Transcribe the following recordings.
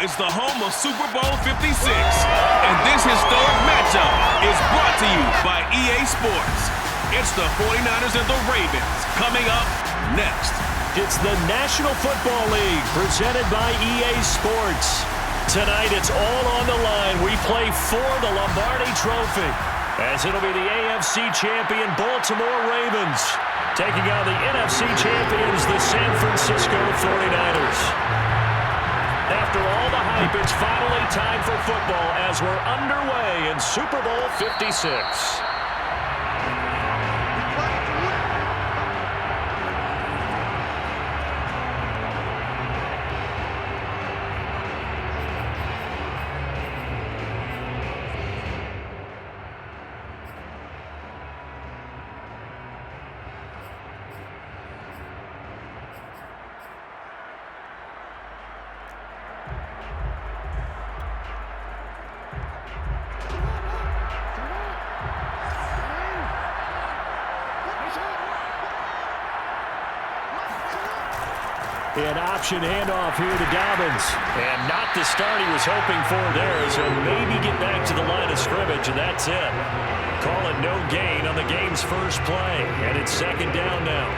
is the home of Super Bowl 56, and this historic matchup is brought to you by EA Sports. It's the 49ers and the Ravens coming up next. It's the National Football League presented by EA Sports. Tonight it's all on the line. We play for the Lombardi Trophy, as it'll be the AFC champion Baltimore Ravens taking on the NFC champions, the San Francisco 49ers. After all the hype, it's finally time for football as we're underway in Super Bowl 56. An option handoff here to Dobbins. And not the start he was hoping for there. So maybe get back to the line of scrimmage, and that's it. Call it no gain on the game's first play. And it's second down now.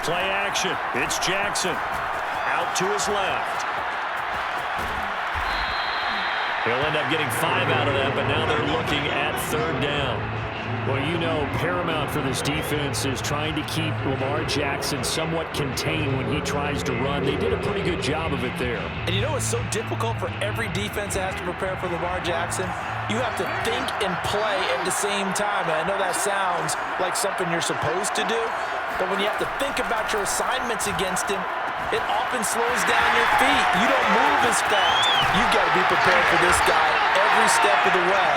Play action. It's Jackson. Out to his left. He'll end up getting 5 out of that, but now they're looking at third down. Well, you know, paramount for this defense is trying to keep Lamar Jackson somewhat contained when he tries to run. They did a pretty good job of it there. And you know it's so difficult for every defense that has to prepare for Lamar Jackson? You have to think and play at the same time. And I know that sounds like something you're supposed to do, but when you have to think about your assignments against him, it often slows down your feet. You don't move as fast. You've got to be prepared for this guy every step of the way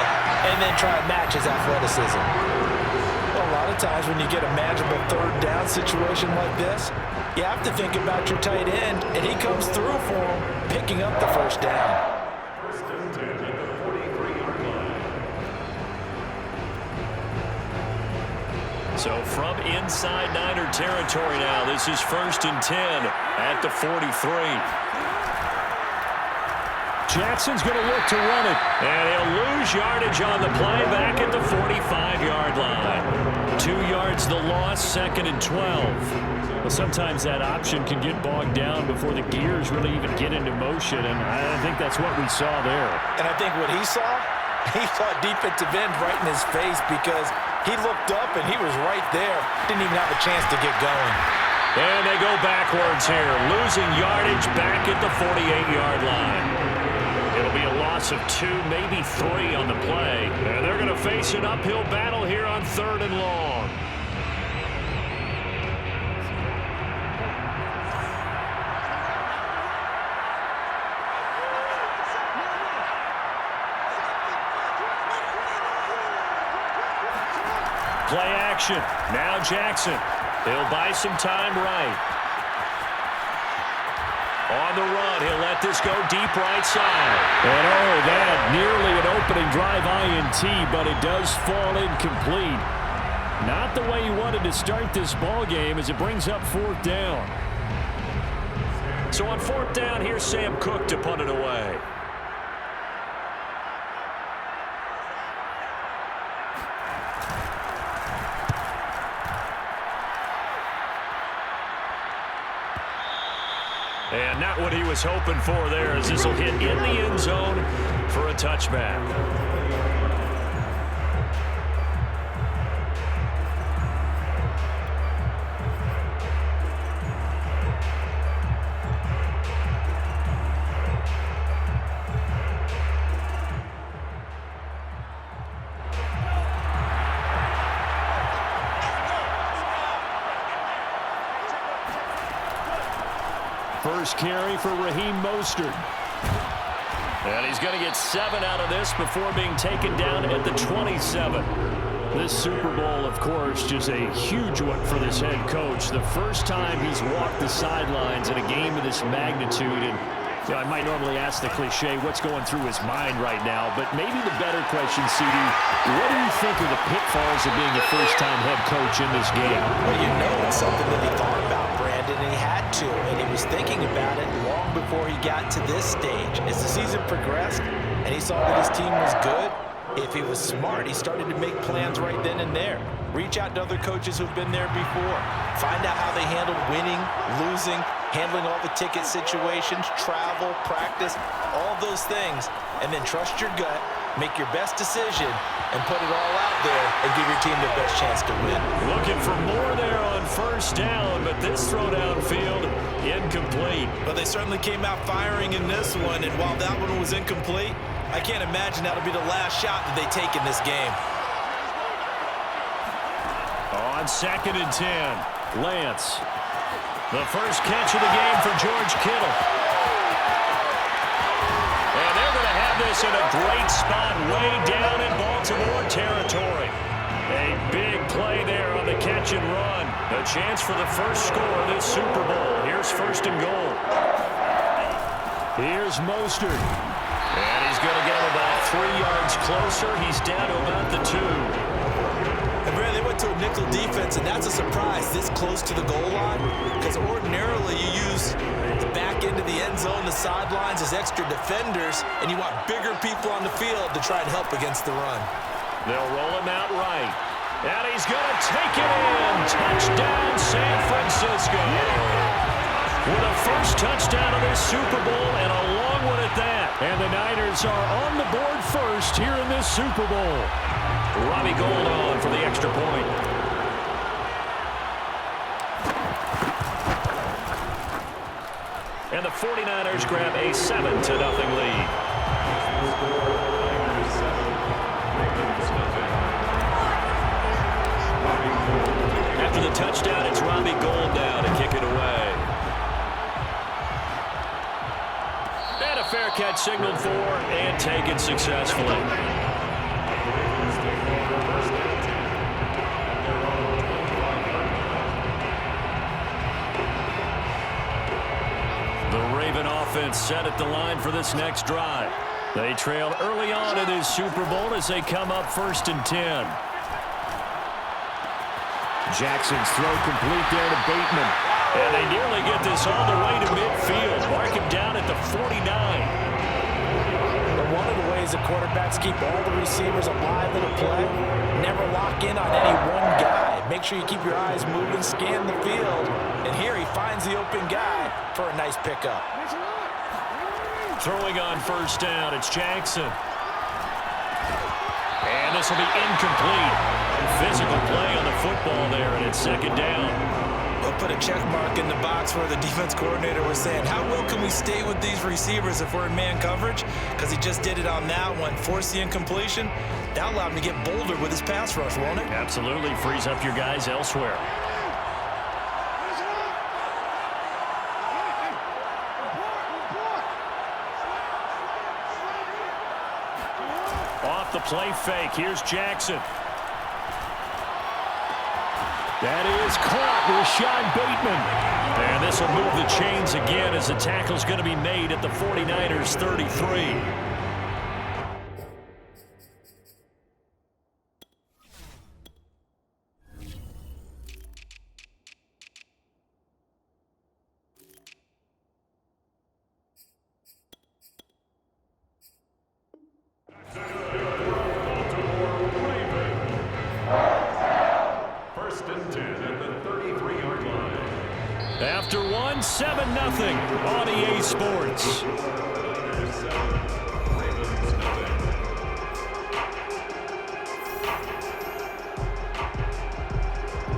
and then try and match his athleticism. Well, a lot of times when you get a manageable third down situation like this, you have to think about your tight end, and he comes through for him, picking up the first down. So from inside Niner territory now, this is 1st and 10 at the 43. Jackson's going to look to run it. And he'll lose yardage on the play back at the 45-yard line. 2 yards the loss, 2nd and 12. Well, sometimes that option can get bogged down before the gears really even get into motion, and I think that's what we saw there. And I think what he saw a defensive end right in his face because he looked up and he was right there. Didn't even have a chance to get going. And they go backwards here, losing yardage back at the 48-yard line. It'll be a loss of 2, maybe 3 on the play. And they're going to face an uphill battle here on 3rd and long. Play action. Now Jackson. He'll buy some time right. On the run, he'll let this go deep right side. And oh, that nearly an opening drive INT, but it does fall incomplete. Not the way he wanted to start this ball game as it brings up 4th down. So on 4th down, here's Sam Cook to punt it away. And not what he was hoping for there, as this will hit in the end zone for a touchback. First carry for Raheem Mostert. And he's going to get 7 out of this before being taken down at the 27. This Super Bowl, of course, just a huge one for this head coach. The first time he's walked the sidelines in a game of this magnitude. And You know, I might normally ask the cliche, what's going through his mind right now, but maybe the better question, CD, what do you think are the pitfalls of being a first-time head coach in this game? Well, you know it's something that he thought about, Brandon, and he had to, and he was thinking about it long before he got to this stage. As the season progressed and he saw that his team was good, if he was smart, he started to make plans right then and there. Reach out to other coaches who've been there before. Find out how they handled winning, losing, handling all the ticket situations, travel, practice, all those things. And then trust your gut, make your best decision, and put it all out there and give your team the best chance to win. Looking for more there on first down, but this throw downfield, incomplete. But they certainly came out firing in this one, and while that one was incomplete, I can't imagine that'll be the last shot that they take in this game. On 2nd and 10, Lance. The first catch of the game for George Kittle. And they're going to have this in a great spot way down in Baltimore territory. A big play there on the catch and run. A chance for the first score of this Super Bowl. Here's 1st and goal. Here's Mostert. And he's going to get him about 3 yards closer. He's down to about the 2. And Brad, they went to a nickel defense, and that's a surprise this close to the goal line, because ordinarily you use the back end of the end zone, the sidelines as extra defenders, and you want bigger people on the field to try and help against the run. They'll roll him out right. And he's going to take it in. Touchdown, San Francisco. With a first touchdown of this Super Bowl, and a long one at that. And the Niners are on the board first here in this Super Bowl. Robbie Gould on for the extra point. And the 49ers grab a 7-0 lead. After the touchdown, it's Robbie Gould now to kick it away. And a fair catch signaled for and taken successfully. The Raven offense set at the line for this next drive. They trailed early on in this Super Bowl as they come up 1st and 10. Jackson's throw complete there to Bateman. And they nearly get this all the way to midfield. Mark him down at the 49. But one of the ways the quarterbacks keep all the receivers alive in a play, never lock in on any one guy. Make sure you keep your eyes moving, scan the field. And here he finds the open guy for a nice pickup. Throwing on 1st down, it's Jackson. And this will be incomplete. Physical play on the football there, and it's 2nd down. We'll put a check mark in the box where the defense coordinator was saying, how well can we stay with these receivers if we're in man coverage? Because he just did it on that one, forced the incompletion. That'll allow him to get bolder with his pass rush, won't it? Absolutely, frees up your guys elsewhere. Off the play fake, here's Jackson. That is caught, Rashad Bateman. And this will move the chains again as the tackle's going to be made at the 49ers 33. After one, 7-0 on EA Sports.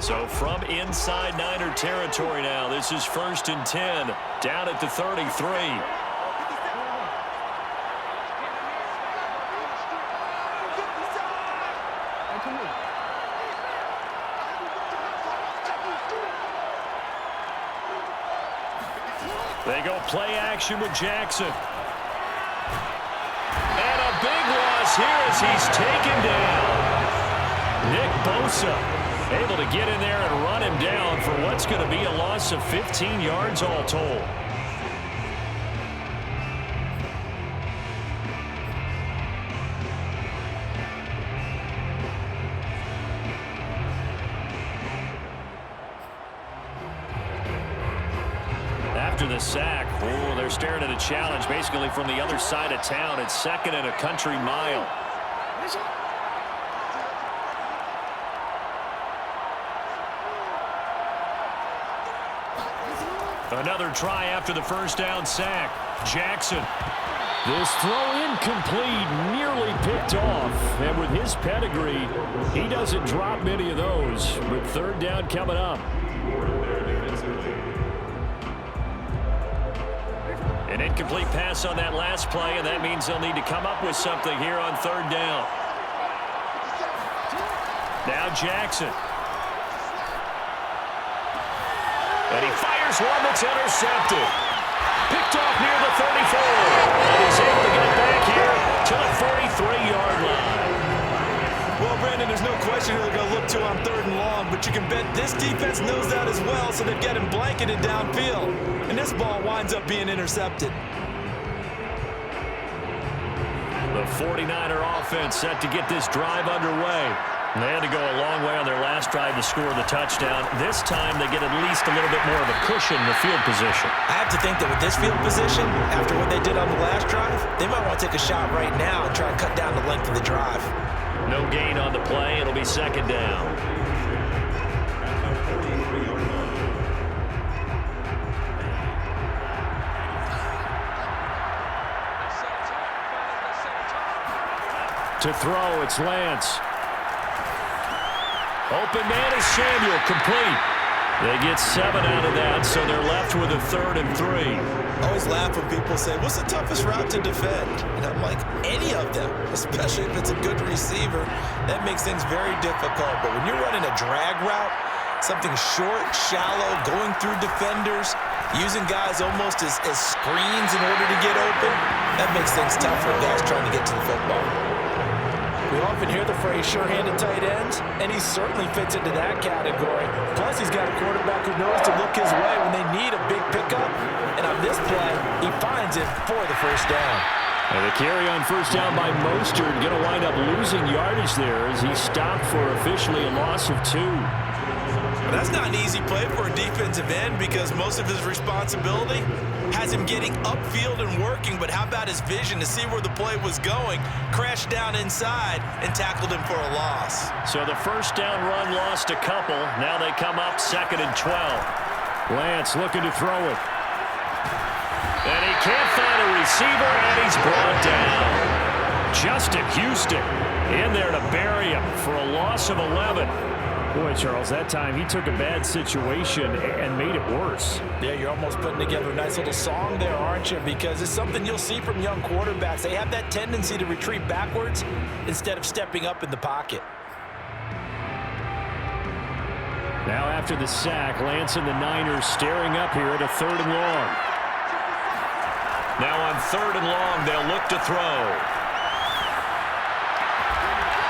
So from inside Niner territory now, this is 1st and 10, down at the 33. They go play action with Jackson. And a big loss here as he's taken down. Nick Bosa able to get in there and run him down for what's going to be a loss of 15 yards all told. the sack. Oh, they're staring at a challenge basically from the other side of town. It's 2nd and a country mile. Another try after the first down sack. Jackson. This throw incomplete, nearly picked off. And with his pedigree, he doesn't drop many of those. But 3rd down coming up. An incomplete pass on that last play, and that means they'll need to come up with something here on 3rd down. Now Jackson. And he fires one that's intercepted. Picked off near the 34. And he's able to get it back here to the 43-yard line. Well, Brandon, there's no question who they're going to look to on 3rd and long, but you can bet this defense knows that as well, so they're getting blanketed downfield. And this ball winds up being intercepted. The 49er offense set to get this drive underway. And they had to go a long way on their last drive to score the touchdown. This time they get at least a little bit more of a cushion in the field position. I have to think that with this field position, after what they did on the last drive, they might want to take a shot right now and try to cut down the length of the drive. No gain on the play. It'll be 2nd down. To throw, it's Lance. Open man is Samuel, complete. They get 7 out of that, so they're left with a 3rd and 3. I always laugh when people say, what's the toughest route to defend? And I'm like, any of them, especially if it's a good receiver. That makes things very difficult. But when you're running a drag route, something short, shallow, going through defenders, using guys almost as screens in order to get open, that makes things tough for guys trying to get to the football. We often hear the phrase sure-handed tight ends, and he certainly fits into that category. Plus, he's got a quarterback who knows to look his way when they need a big pickup. And on this play, he finds it for the 1st down. And the carry on 1st down by Mostert, going to wind up losing yardage there as he stopped for officially a loss of 2. Well, that's not an easy play for a defensive end because most of his responsibility has him getting upfield and working, but how about his vision to see where the play was going, crashed down inside, and tackled him for a loss. So the 1st down run lost a couple. Now they come up 2nd and 12. Lance looking to throw it. And he can't find a receiver, and he's brought down. Justin Houston in there to bury him for a loss of 11. Boy, Charles, that time he took a bad situation and made it worse. Yeah, you're almost putting together a nice little song there, aren't you? Because it's something you'll see from young quarterbacks. They have that tendency to retreat backwards instead of stepping up in the pocket. Now after the sack, Lance and the Niners staring up here at a 3rd and long. Now on 3rd and long, they'll look to throw.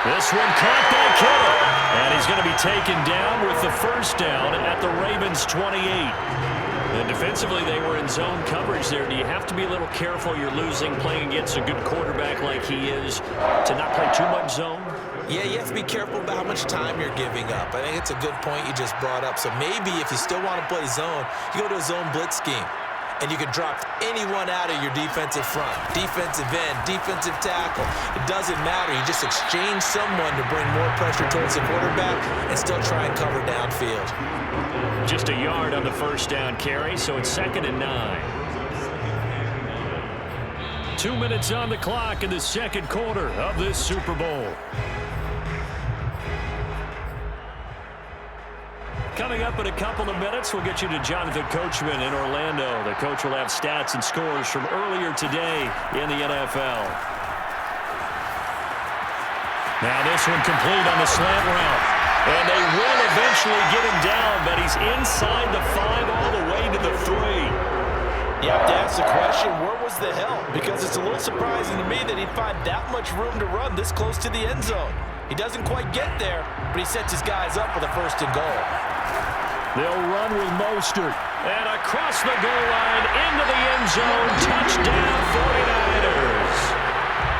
This one caught by Kittle. And he's going to be taken down with the 1st down at the Ravens' 28. And defensively, they were in zone coverage there. Do you have to be a little careful you're losing playing against a good quarterback like he is to not play too much zone? Yeah, you have to be careful about how much time you're giving up. I think it's a good point you just brought up. So maybe if you still want to play zone, you go to a zone blitz scheme. And you can drop anyone out of your defensive front. Defensive end, defensive tackle. It doesn't matter. You just exchange someone to bring more pressure towards the quarterback and still try and cover downfield. Just a yard on the 1st down carry, so it's 2nd and 9. 2 minutes on the clock in the 2nd quarter of this Super Bowl. Coming up in a couple of minutes, we'll get you to Jonathan Coachman in Orlando. The coach will have stats and scores from earlier today in the NFL. Now this one complete on the slant route. And they will eventually get him down, but he's inside the 5 all the way to the 3. You have to ask the question, where was the help? Because it's a little surprising to me that he'd find that much room to run this close to the end zone. He doesn't quite get there, but he sets his guys up for the 1st and goal. They'll run with Mostert. And across the goal line into the end zone. Touchdown 49ers.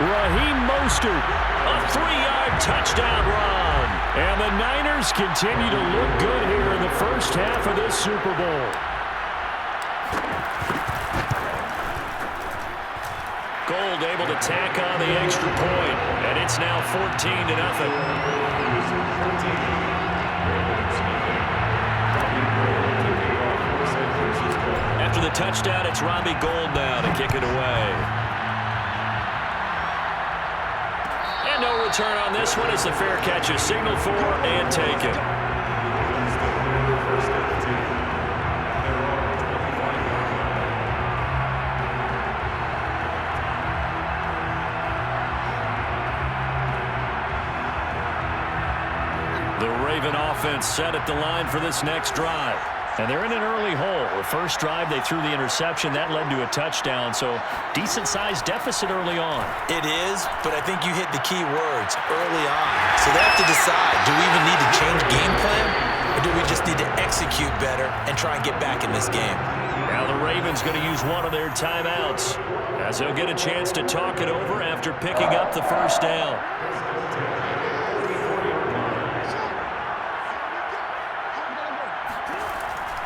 Raheem Mostert, a 3-yard touchdown run. And the Niners continue to look good here in the 1st half of this Super Bowl. Gold able to tack on the extra point, and it's now 14-0. After the touchdown, it's Robbie Gold now to kick it away. And no return on this one as the fair catch is signaled for and taken. The Raven offense set at the line for this next drive. And they're in an early hole. The first drive, they threw the interception. That led to a touchdown, so decent-sized deficit early on. It is, but I think you hit the key words, early on. So they have to decide, do we even need to change game plan, or do we just need to execute better and try and get back in this game? Now the Ravens going to use one of their timeouts, as they'll get a chance to talk it over after picking up the first down.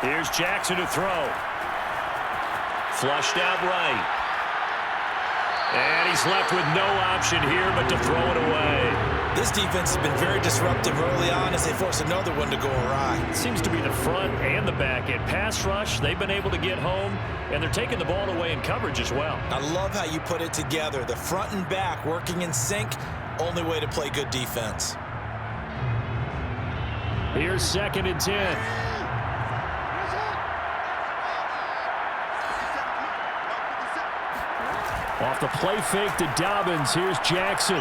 Here's Jackson to throw. Flushed out right. And he's left with no option here but to throw it away. This defense has been very disruptive early on as they force another one to go awry. It seems to be the front and the back end. Pass rush, they've been able to get home, and they're taking the ball away in coverage as well. I love how you put it together. The front and back working in sync, only way to play good defense. Here's 2nd and 10. Off the play fake to Dobbins. Here's Jackson.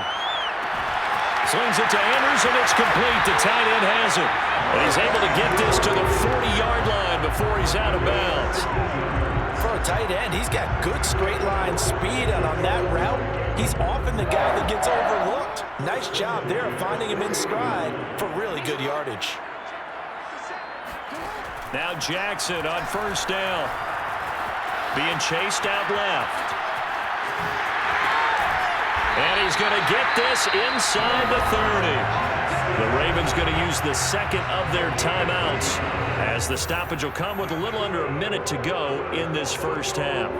Slings it to Anders, and it's complete. The tight end has it. And he's able to get this to the 40-yard line before he's out of bounds. For a tight end, he's got good straight line speed, and on that route, he's often the guy that gets overlooked. Nice job there of finding him in stride for really good yardage. Now Jackson on first down. Being chased out left. And he's going to get this inside the 30. The Ravens going to use the second of their timeouts as the stoppage will come with a little under a minute to go in this first half.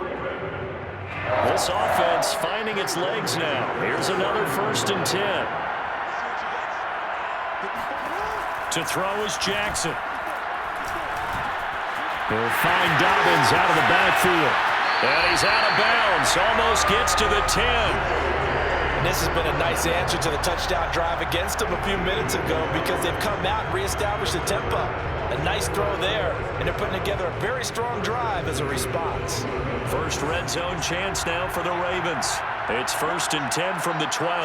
This offense finding its legs now. Here's another 1st and 10. To throw is Jackson. He'll find Dobbins out of the backfield. And he's out of bounds. Almost gets to the 10. This has been a nice answer to the touchdown drive against them a few minutes ago because they've come out and reestablished the tempo. A nice throw there, and they're putting together a very strong drive as a response. First red zone chance now for the Ravens. It's 1st and 10 from the 12.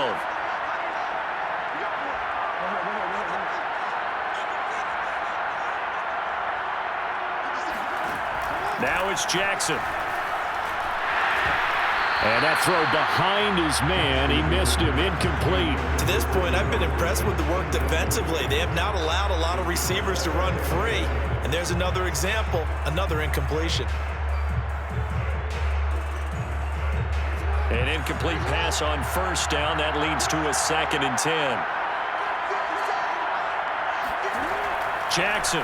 Now it's Jackson. And that throw behind his man, he missed him, incomplete. To this point, I've been impressed with the work defensively. They have not allowed a lot of receivers to run free. And there's another example, another incompletion. An incomplete pass on first down. That leads to a 2nd and 10. Jackson.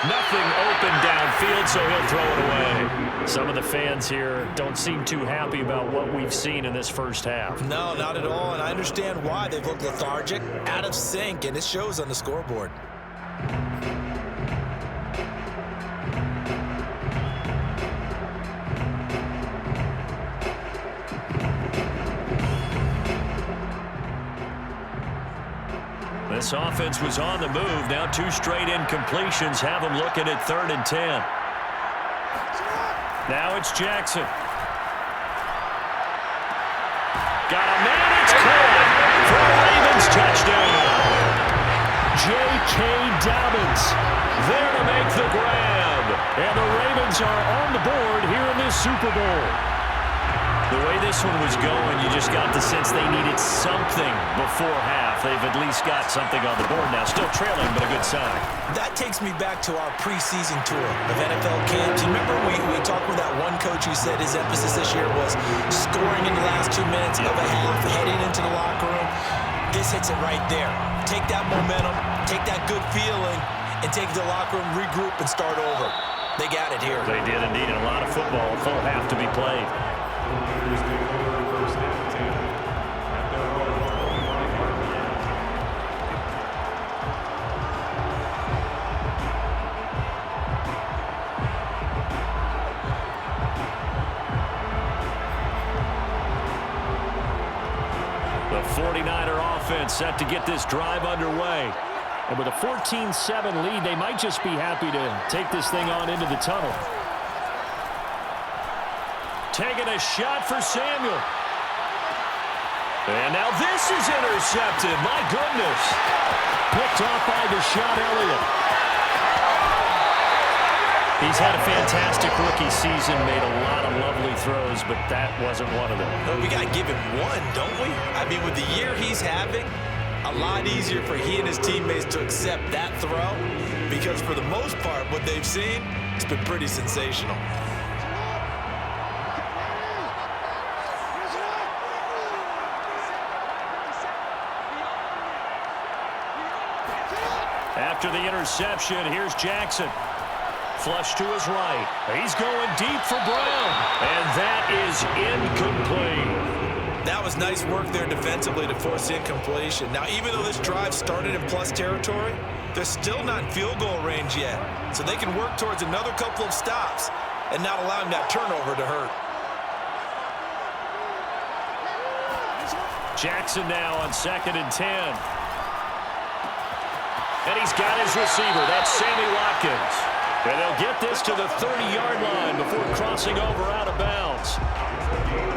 Nothing open downfield, so he'll throw it away. Some of the fans here don't seem too happy about what we've seen in this first half. No, not at all, and I understand why. They've looked lethargic, out of sync, and it shows on the scoreboard. This offense was on the move. Now 2 straight incompletions have them looking at 3rd and 10. Now it's Jackson. Got a man. It's caught for a Ravens touchdown. J.K. Dobbins there to make the grab. And the Ravens are on the board here in this Super Bowl. The way this one was going, you just got the sense they needed something before half. They've at least got something on the board now. Still trailing, but a good sign. That takes me back to our preseason tour of NFL camps. You remember we talked with that one coach who said his emphasis this year was scoring in the last 2 minutes of a half, heading into the locker room. This hits it right there. Take that momentum, take that good feeling, and take it to the locker room, regroup, and start over. They got it here. They did indeed. A lot of football. Full half to be played. The 49er offense set to get this drive underway. And with a 14-7 lead, they might just be happy to take this thing on into the tunnel. Taking a shot for Samuel. And now this is intercepted. My goodness. Picked off by Deshaun Elliott. He's had a fantastic rookie season, made a lot of lovely throws, but that wasn't one of them. Well, we got to give him one, don't we? I mean, with the year he's having, a lot easier for he and his teammates to accept that throw because for the most part, what they've seen, it's been pretty sensational. After the interception, here's Jackson. Flush to his right. He's going deep for Brown. And that is incomplete. That was nice work there defensively to force the incompletion. Now, even though this drive started in plus territory, they're still not in field goal range yet. So they can work towards another couple of stops and not allowing that turnover to hurt. Jackson now on 2nd and 10. And he's got his receiver. That's Sammy Watkins. And they'll get this to the 30-yard line before crossing over out of bounds.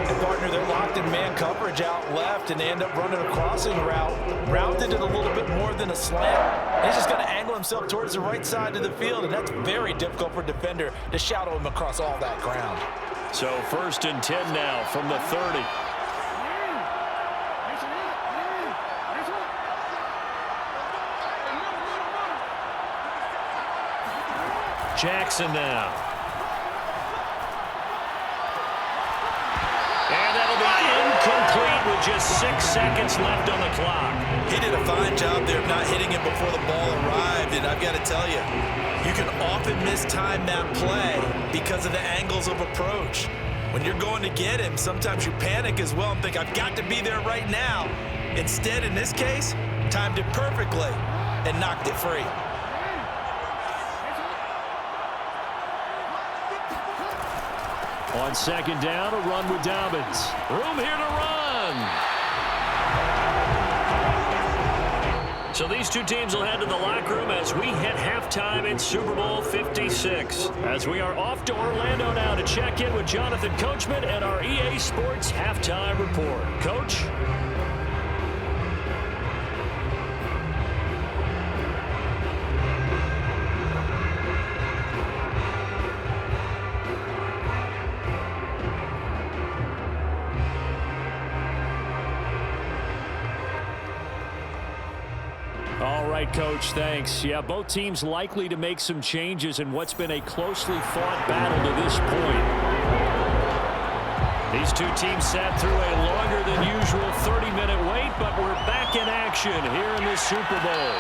And partner, they're locked in man coverage out left, and they end up running a crossing route. Rounded it a little bit more than a slant. He's just going to angle himself towards the right side of the field, and that's very difficult for a defender to shadow him across all that ground. So 1st and 10 now from the 30. Jackson now. And that'll be incomplete with just 6 seconds left on the clock. He did a fine job there of not hitting it before the ball arrived, and I've got to tell you, you can often mistime that play because of the angles of approach. When you're going to get him, sometimes you panic as well and think, I've got to be there right now. Instead, in this case, timed it perfectly and knocked it free. On 2nd down, a run with Dobbins. Room here to run. So these two teams will head to the locker room as we hit halftime in Super Bowl 56. As we are off to Orlando now to check in with Jonathan Coachman and our EA Sports halftime report. Coach? All right, Coach, thanks. Yeah, both teams likely to make some changes in what's been a closely fought battle to this point. These two teams sat through a longer than usual 30-minute wait, but we're back in action here in the Super Bowl.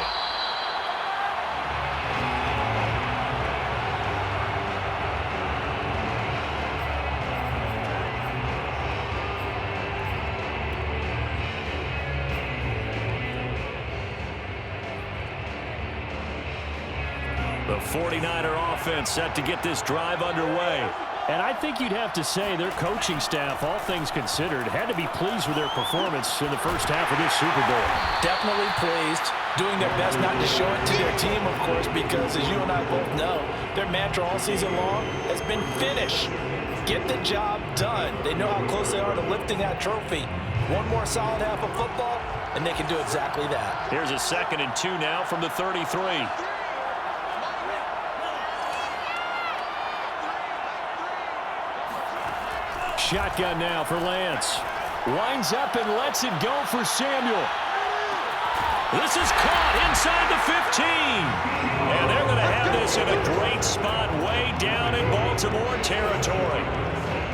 The 49er offense set to get this drive underway. And I think you'd have to say their coaching staff, all things considered, had to be pleased with their performance in the first half of this Super Bowl. Definitely pleased, doing their best not to show it to their team, of course, because as you and I both know, their mantra all season long has been finish. Get the job done. They know how close they are to lifting that trophy. One more solid half of football, and they can do exactly that. Here's a 2nd and 2 now from the 33. Shotgun now for Lance. Winds up and lets it go for Samuel. This is caught inside the 15. And they're going to have this in a great spot way down in Baltimore territory.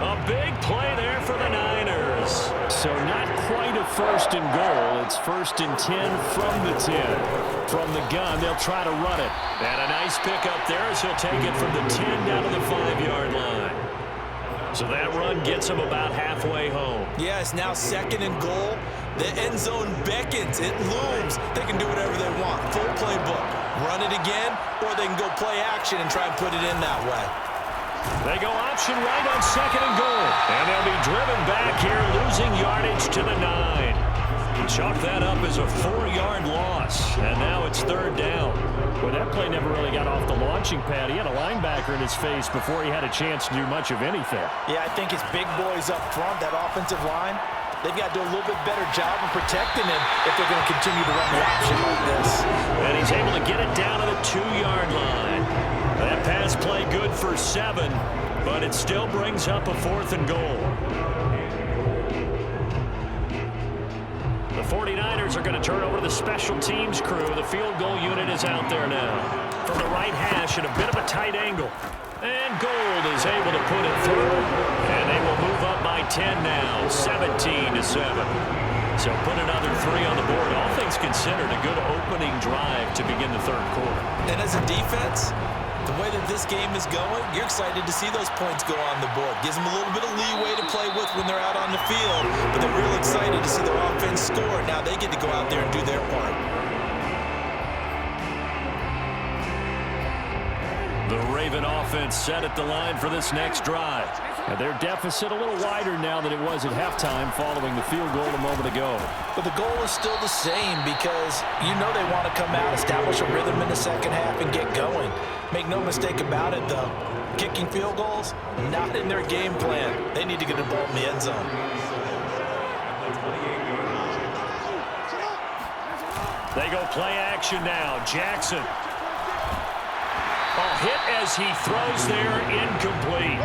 A big play there for the Niners. So not quite a first and goal. It's 1st and 10 from the 10. From the gun, they'll try to run it. And a nice pickup there as he'll take it from the 10 down to the 5-yard line. So that run gets him about halfway home. Yeah, it's now 2nd and goal. The end zone beckons. It looms. They can do whatever they want. Full playbook. Run it again, or they can go play action and try and put it in that way. They go option right on 2nd and goal. And they'll be driven back here, losing yardage to the 9. Chalk that up as a 4-yard loss. And now it's 3rd down. Well, that play never really got off the launching pad. He had a linebacker in his face before he had a chance to do much of anything. Yeah, I think it's big boys up front, that offensive line. They've got to do a little bit better job of protecting him if they're going to continue to run the option like this. And he's able to get it down to the 2-yard line. That pass play good for 7, but it still brings up a 4th and goal. The 49ers are going to turn over to the special teams crew. The field goal unit is out there now. From the right hash at a bit of a tight angle. And Gold is able to put it through. And they will move up by 10 now, 17-7. So put another 3 on the board. All things considered, a good opening drive to begin the 3rd quarter. And as a defense, the way that this game is going, you're excited to see those points go on the board. Gives them a little bit of leeway to play with when they're out on the field, but they're real excited to see their offense score. Now they get to go out there and do their part. The Raven offense set at the line for this next drive. And their deficit a little wider now than it was at halftime following the field goal a moment ago. But the goal is still the same because you know they want to come out, establish a rhythm in the second half, and get going. Make no mistake about it, though. Kicking field goals, not in their game plan. They need to get the ball in the end zone. They go play action now. Jackson. Hit as he throws there, incomplete.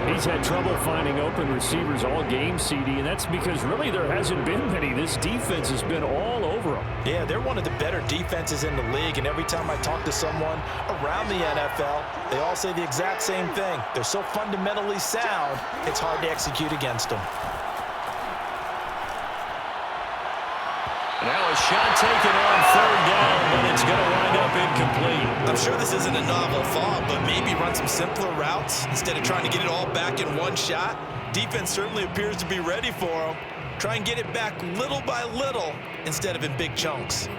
He's had trouble finding open receivers all game, CD, and that's because really there hasn't been many. This defense has been all over them. Yeah, they're one of the better defenses in the league, and every time I talk to someone around the NFL, they all say the exact same thing. They're so fundamentally sound, it's hard to execute against them. Now a shot taken on 3rd down, but it's going to wind up incomplete. I'm sure this isn't a novel thought, but maybe run some simpler routes instead of trying to get it all back in one shot. Defense certainly appears to be ready for them. Try and get it back little by little instead of in big chunks.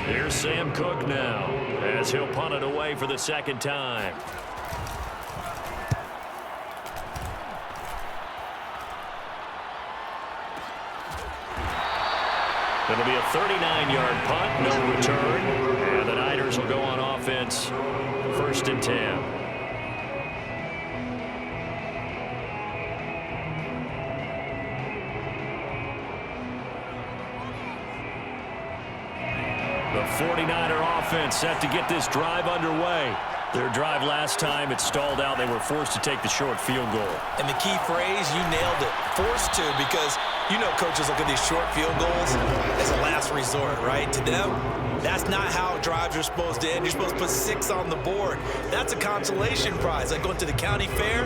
Here's Sam Cook now as he'll punt it away for the 2nd time. It'll be a 39-yard punt, no return, and the Niners will go on offense, 1st and 10. The 49er offense set to get this drive underway. Their drive last time, it stalled out. They were forced to take the short field goal. And the key phrase, you nailed it, forced to, because you know coaches look at these short field goals as a last resort, right? To them, that's not how drives are supposed to end. You're supposed to put 6 on the board. That's a consolation prize. Like going to the county fair,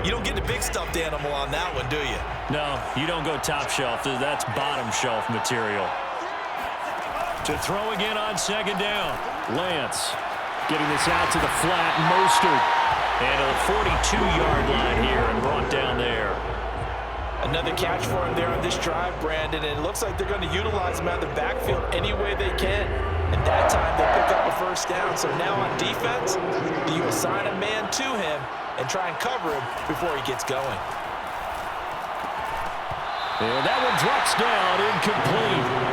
you don't get the big stuffed animal on that one, do you? No, you don't go top shelf. That's bottom shelf material. To throw again on 2nd down. Lance getting this out to the flat. Mostert. And to the 42-yard line here and brought down there. Another catch for him there on this drive, Brandon. And it looks like they're going to utilize him out of the backfield any way they can. And that time they pick up a 1st down. So now on defense, do you assign a man to him and try and cover him before he gets going? And that one drops down, incomplete.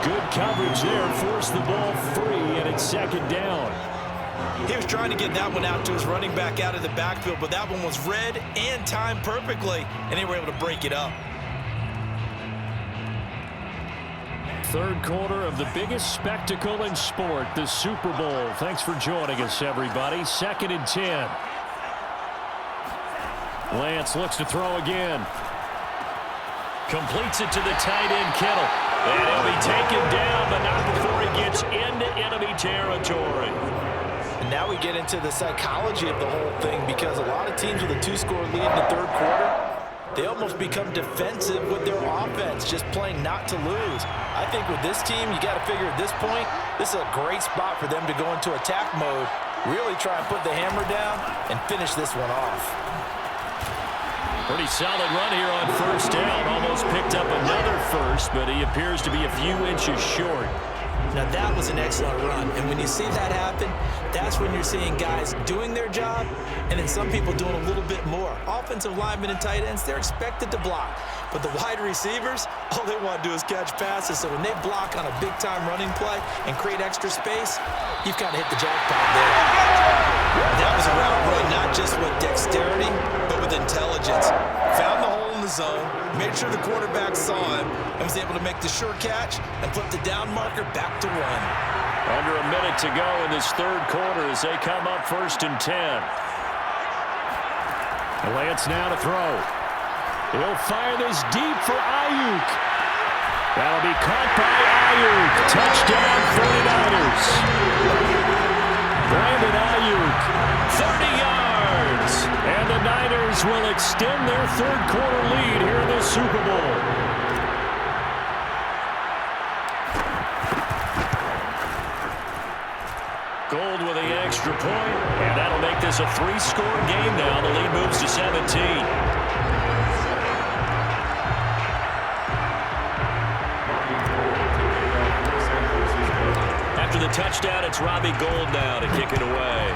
Good coverage there, forced the ball free, and it's 2nd down. He was trying to get that one out to his running back out of the backfield, but that one was read and timed perfectly, and they were able to break it up. Third quarter of the biggest spectacle in sport, the Super Bowl. Thanks for joining us, everybody. 2nd and 10. Lance looks to throw again. Completes it to the tight end, Kittle. And he'll be taken down, but not before he gets into enemy territory. And now we get into the psychology of the whole thing, because a lot of teams with a 2-score lead in the third quarter, they almost become defensive with their offense, just playing not to lose. I think with this team, you got to figure at this point, this is a great spot for them to go into attack mode, really try and put the hammer down and finish this one off. Pretty solid run here on first down. Almost picked up another first, but he appears to be a few inches short. Now that was an excellent run, and when you see that happen, that's when you're seeing guys doing their job, and then some people doing a little bit more. Offensive linemen and tight ends, they're expected to block, but the wide receivers, all they want to do is catch passes, so when they block on a big-time running play and create extra space, you've kind of hit the jackpot there. That was a route run, not just with dexterity, but with intelligence. Found the hole in the zone, made sure the quarterback saw him, and was able to make the sure catch and flip the down marker back to 1. Under a minute to go in this third quarter as they come up 1st and 10. Lance now to throw. He'll fire this deep for Ayuk. That'll be caught by Ayuk. Touchdown 49ers. Brandon Ayuk, 30 yards. And the Niners will extend their third quarter lead here in the Super Bowl. Gold with the extra point, and that'll make this a 3-score game now. The lead moves to 17. After the touchdown, it's Robbie Gould now to kick it away.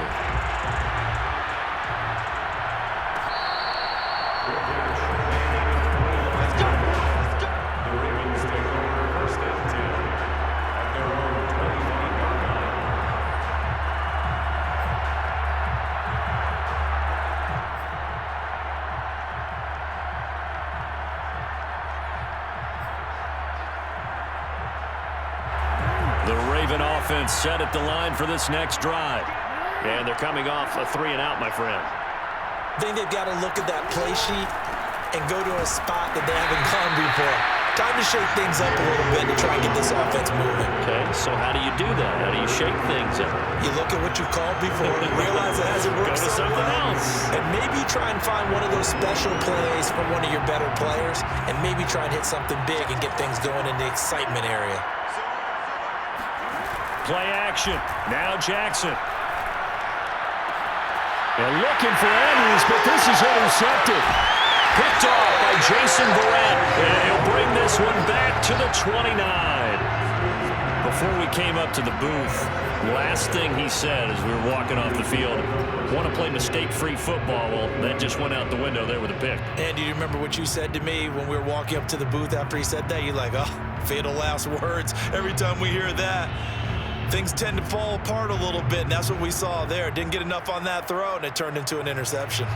The Raven offense set at the line for this next drive. And they're coming off a 3-and-out, my friend. I think they've got to look at that play sheet and go to a spot that they haven't gone before. Time to shake things up a little bit to try and get this offense moving. Okay, so how do you do that? How do you shake things up? You look at what you've called before and realize it hasn't worked Go to so something well. else. And maybe try and find one of those special plays from one of your better players, and maybe try and hit something big and get things going in the excitement area. Play action. Now Jackson. They're looking for Andrews, but this is intercepted. Picked off by Jason Verrett. And he'll bring this one back to the 29. Before we came up to the booth, last thing he said as we were walking off the field, want to play mistake-free football. Well, that just went out the window there with a pick. And do you remember what you said to me when we were walking up to the booth after he said that? You're like, oh, fatal last words. Every time we hear that, things tend to fall apart a little bit, and that's what we saw there. Didn't get enough on that throw, and it turned into an interception.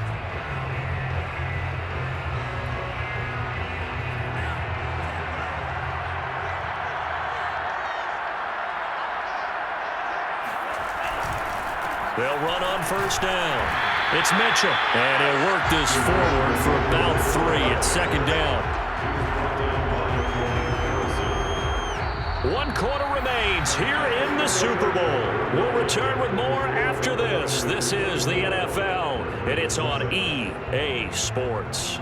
They'll run on first down. It's Mitchell. And he'll work this forward for about 3 at 2nd down. 1 quarter remains here in the Super Bowl. We'll return with more after this. This is the NFL, and it's on EA Sports.